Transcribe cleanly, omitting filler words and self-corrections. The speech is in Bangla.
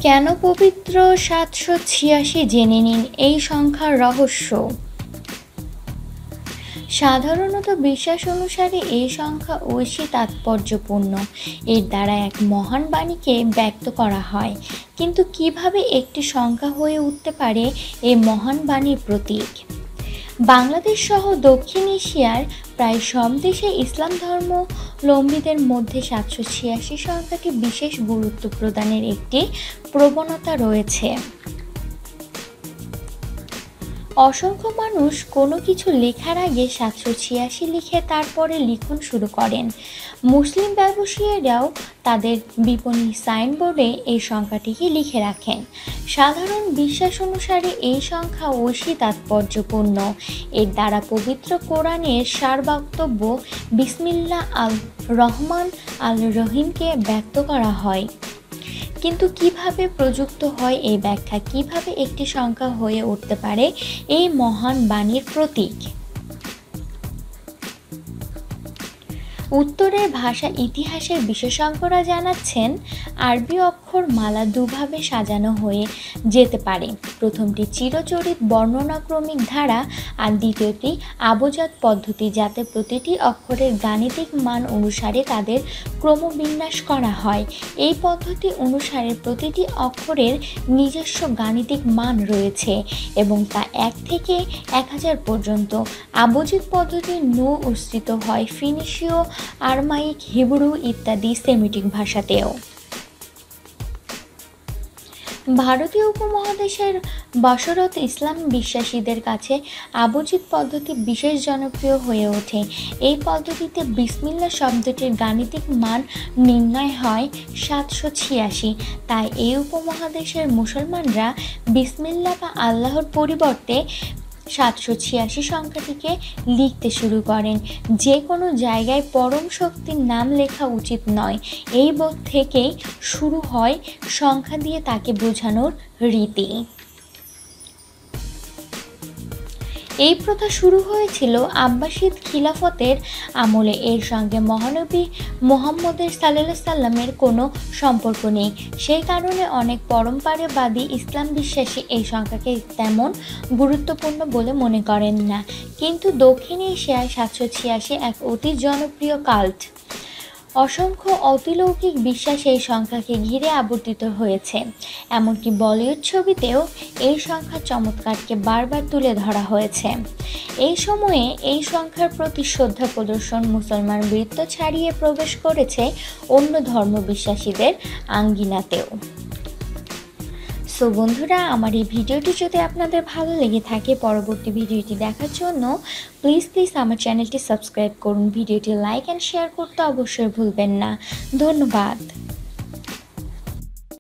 কেন পবিত্র ৭৮৬ জেনে নিন এই সংখ্যার রহস্য। সাধারণত বিশ্বাস অনুসারে এই সংখ্যা ঐশী তাৎপর্যপূর্ণ। এর দ্বারা এক মহান বাণীকে ব্যক্ত করা হয়। কিন্তু কিভাবে একটি সংখ্যা হয়ে উঠতে পারে এই মহান বাণীর প্রতীক? বাংলাদেশ সহ দক্ষিণ এশিয়ার প্রায় সব দেশে ইসলাম ধর্মাবলম্বীদের মধ্যে ৭৮৬ সংখ্যাটি বিশেষ গুরুত্ব প্রদানের একটি প্রবণতা রয়েছে। অসংখ্য মানুষ কোনো কিছু লেখার আগে ৭৮৬ লিখে তারপরে লিখন শুরু করেন। মুসলিম ব্যবসায়ীরাও তাদের বিপণী সাইনবোর্ডে এই সংখ্যাটিকে লিখে রাখেন। সাধারণ বিশ্বাস অনুসারে এই সংখ্যা ঐশী তাৎপর্যপূর্ণ। এর দ্বারা পবিত্র কোরআনের সার বক্তব্য বিসমিল্লাহ আল রহমান আল রহিমকে ব্যক্ত করা হয়। কিন্তু কিভাবে প্রযুক্ত হয় এই ব্যাখ্যা? কিভাবে একটি সংখ্যা হয়ে উঠতে পারে এই মহান বাণীর প্রতীক? উত্তরের ভাষা ইতিহাসের বিশেষজ্ঞরা জানাচ্ছেন, আরবি অক্ষর মালা দুভাবে সাজানো হয়ে যেতে পারে। প্রথমটি চিরচরিত বর্ণনাক্রমিক ধারা আর দ্বিতীয়টি আবজাদ পদ্ধতি, যাতে প্রতিটি অক্ষরের গাণিতিক মান অনুসারে তাদের ক্রমবিন্যাস করা হয়। এই পদ্ধতি অনুসারে প্রতিটি অক্ষরের নিজস্ব গাণিতিক মান রয়েছে এবং তা ১ থেকে ১০০০ পর্যন্ত। আবজাদ পদ্ধতি অস্তিত্ব হয় ফিনিশীয়, আরমাইক, হিব্রু ইত্যাদি সেমিটিক ভাষাতেও। ভারতীয় উপমহাদেশের বসরত ইসলাম বিশ্বাসীদের কাছে আবজাদ পদ্ধতি বিশেষ জনপ্রিয় হয়ে ওঠে। এই পদ্ধতিতে বিসমিল্লাহ শব্দটির গাণিতিক মান নির্ণয় হয় ৭৮৬। তাই এই উপমহাদেশের মুসলমানরা বিসমিল্লাহ বা আল্লাহর পরিবর্তে ৭৮৬ সংখ্যাটিকে লিখতে শুরু করেন। যে কোনো জায়গায় পরম শক্তির নাম লেখা উচিত নয়, এই বোধ থেকেই শুরু হয় সংখ্যা দিয়ে তাকে বোঝানোর রীতি। এই প্রথা শুরু হয়েছিল আব্বাসিদ খিলাফতের আমলে। এর সঙ্গে মহানবী মুহাম্মদের সাল্লামের কোনো সম্পর্ক নেই। সেই কারণে অনেক পরম্পরাবাদী ইসলাম বিশ্বাসী এই সংখ্যাকে তেমন গুরুত্বপূর্ণ বলে মনে করেন না। কিন্তু দক্ষিণ এশিয়ায় ৭৮৬ এক অতি জনপ্রিয় কাল্ট। অসংখ্য অতিলৌকিক বিশ্বাস এই সংখ্যাকে ঘিরে আবর্তিত হয়েছে। এমনকি বলিউড ছবিতেও এই সংখ্যার চমৎকারকে বারবার তুলে ধরা হয়েছে। এই সময়ে এই সংখ্যার প্রতি শ্রদ্ধা প্রদর্শন মুসলমান বৃত্ত ছাড়িয়ে প্রবেশ করেছে অন্য ধর্মবিশ্বাসীদের আঙ্গিনাতেও। সো বন্ধুরা, আমার এই ভিডিওটি যদি আপনাদের ভালো লেগে থাকে, পরবর্তী ভিডিওটি দেখার জন্য প্লিজ আমার চ্যানেলটি সাবস্ক্রাইব করুন। ভিডিওটি লাইক অ্যান্ড শেয়ার করতে অবশ্যই ভুলবেন না। ধন্যবাদ।